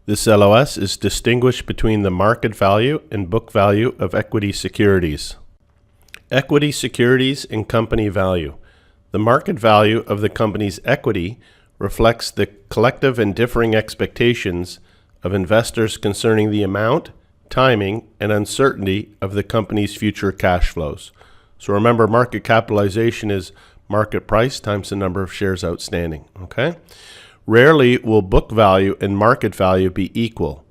This LOS is distinguished between the market value and book value of equity securities. Equity securities and company value. The market value of the company's equity reflects the collective and differing expectations of investors concerning the amount, timing, and uncertainty of the company's future cash flows. So remember, market capitalization is market price times the number of shares outstanding. Okay? Rarely will book value and market value be equal.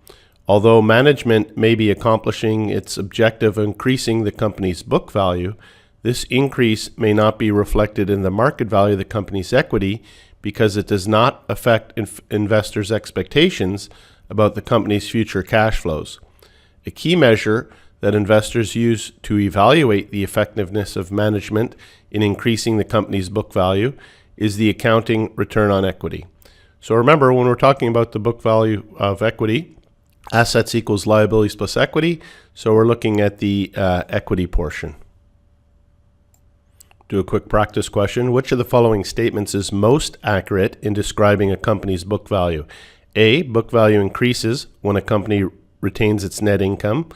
Although management may be accomplishing its objective of increasing the company's book value, this increase may not be reflected in the market value of the company's equity because it does not affect investors' expectations about the company's future cash flows. A key measure that investors use to evaluate the effectiveness of management in increasing the company's book value is the accounting return on equity. So remember, when we're talking about the book value of equity, assets equals liabilities plus equity. So we're looking at the equity portion. Do a quick practice question. Which of the following statements is most accurate in describing a company's book value? A, book value increases when a company retains its net income.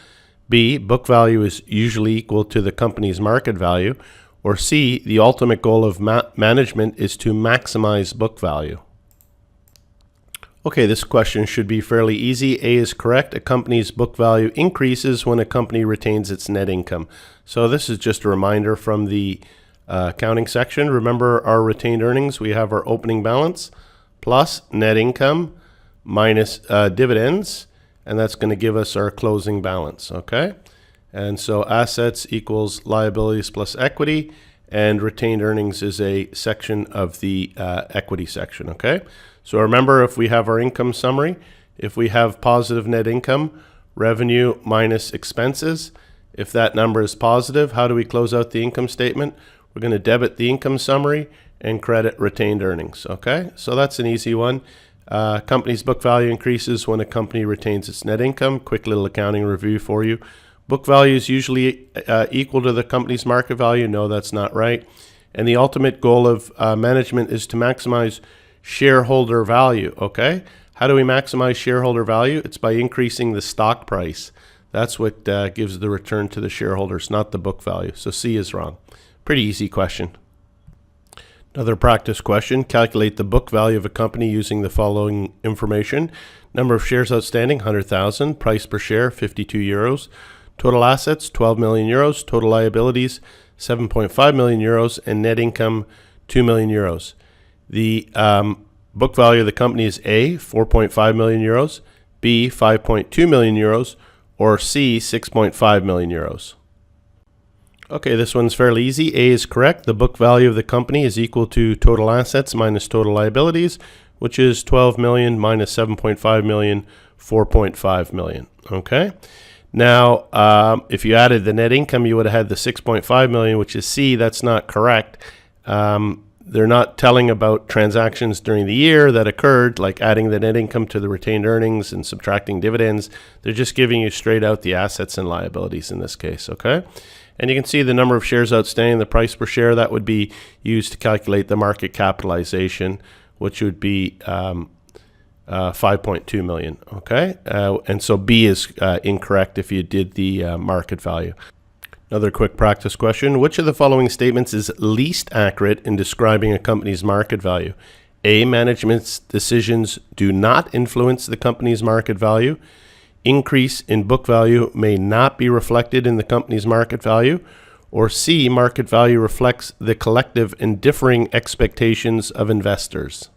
B, book value is usually equal to the company's market value. Or C, the ultimate goal of management is to maximize book value. Okay, this question should be fairly easy. A is correct. A company's book value increases when a company retains its net income. So this is just a reminder from the accounting section. Remember our retained earnings. We have our opening balance plus net income minus dividends, and that's going to give us our closing balance. Okay, and so assets equals liabilities plus equity, and retained earnings is a section of the equity section. Okay, so remember, if we have our income summary, if we have positive net income, revenue minus expenses, if that number is positive, how do we close out the income statement? We're going to debit the income summary and credit retained earnings. Okay, so that's an easy one. Company's book value increases when a company retains its net income. Quick little accounting review for you. Book value is usually equal to the company's market value. No, that's not right. And the ultimate goal of management is to maximize shareholder value. Okay, how do we maximize shareholder value? It's by increasing the stock price. That's what gives the return to the shareholders, not the book value. So C is wrong. Pretty easy question. Another practice question. Calculate the book value of a company using the following information. Number of shares outstanding, 100,000. Price per share, 52 euros. Total assets, 12 million euros. Total liabilities, 7.5 million euros. And net income, 2 million euros. The book value of the company is A, 4.5 million euros. B, 5.2 million euros. Or C, 6.5 million euros. Okay, this one's fairly easy. A is correct. The book value of the company is equal to total assets minus total liabilities, which is 12 million minus 7.5 million, 4.5 million. Okay. Now, if you added the net income, you would have had the 6.5 million, which is C. That's not correct. They're not telling about transactions during the year that occurred, like adding the net income to the retained earnings and subtracting dividends. They're just giving you straight out the assets and liabilities in this case. Okay. And you can see the number of shares outstanding, the price per share, that would be used to calculate the market capitalization, which would be 5.2 million. Okay, and so B is incorrect if you did the market value. Another quick practice question. Which of the following statements is least accurate in describing a company's market value? A, management's decisions do not influence the company's market value. Increase in book value may not be reflected in the company's market value. Or C, market value reflects the collective and differing expectations of investors.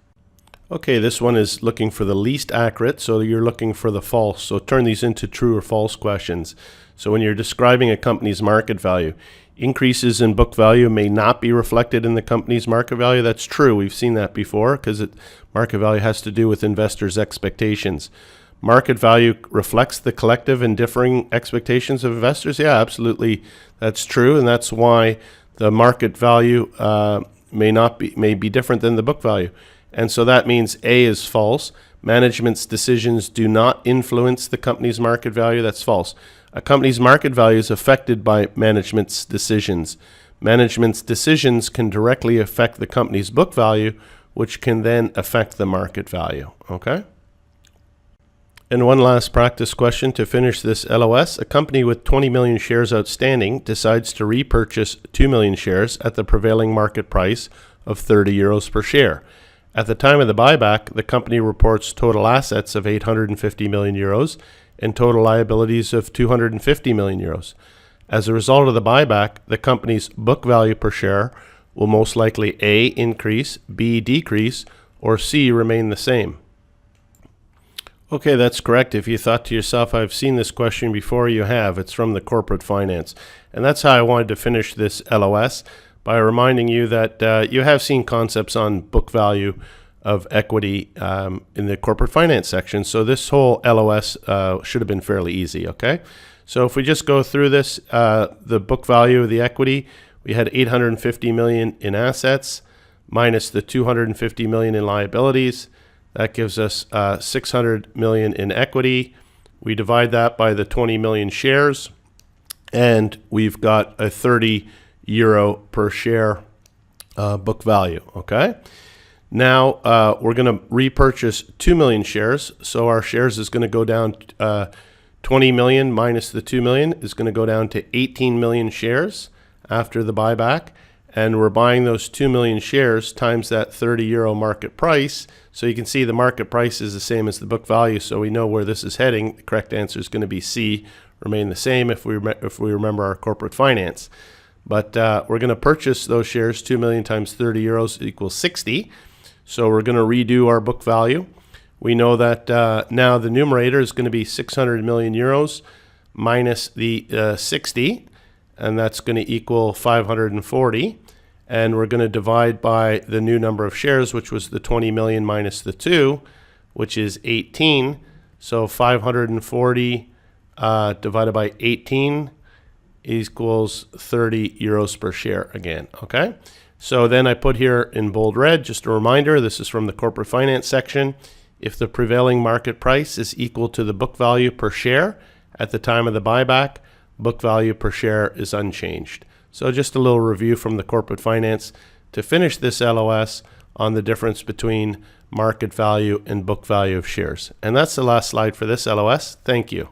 Okay, this one is looking for the least accurate, so you're looking for the false. So turn these into true or false questions. So when you're describing a company's market value, increases in book value may not be reflected in the company's market value. That's true. We've seen that before because market value has to do with investors' expectations. Market value reflects the collective and differing expectations of investors. Yeah, absolutely. That's true. And that's why the market value may be different than the book value. And so that means A is false. Management's decisions do not influence the company's market value. That's false. A company's market value is affected by management's decisions. Management's decisions can directly affect the company's book value, which can then affect the market value. Okay? And one last practice question to finish this LOS. A company with 20 million shares outstanding decides to repurchase 2 million shares at the prevailing market price of 30 euros per share. At the time of the buyback, the company reports total assets of 850 million euros and total liabilities of 250 million euros. As a result of the buyback, the company's book value per share will most likely A, increase, B, decrease, or C, remain the same. Okay, that's correct. If you thought to yourself, I've seen this question before, you have. It's from the corporate finance. And that's how I wanted to finish this LOS, by reminding you that you have seen concepts on book value of equity in the corporate finance section. So this whole LOS should have been fairly easy, okay? So if we just go through this, the book value of the equity, we had 850 million in assets minus the 250 million in liabilities. That gives us 600 million in equity. We divide that by the 20 million shares, and we've got a 30 euro per share book value, okay? Now we're going to repurchase 2 million shares, so our shares is going to go down 20 million minus the 2 million is going to go down to 18 million shares after the buyback, and we're buying those 2 million shares times that 30 euro market price. So you can see the market price is the same as the book value, so we know where this is heading. The correct answer is going to be C, remain the same if we remember our corporate finance. But we're going to purchase those shares. 2 million times 30 euros equals 60. So we're going to redo our book value. We know that now the numerator is going to be 600 million euros minus the 60, and that's going to equal 540. And we're going to divide by the new number of shares, which was the 20 million minus the 2, which is 18. So 540 divided by 18 equals 30 euros per share again, okay? So then I put here in bold red, just a reminder, this is from the corporate finance section. If the prevailing market price is equal to the book value per share at the time of the buyback, book value per share is unchanged. So just a little review from the corporate finance to finish this LOS on the difference between market value and book value of shares. And that's the last slide for this LOS. Thank you.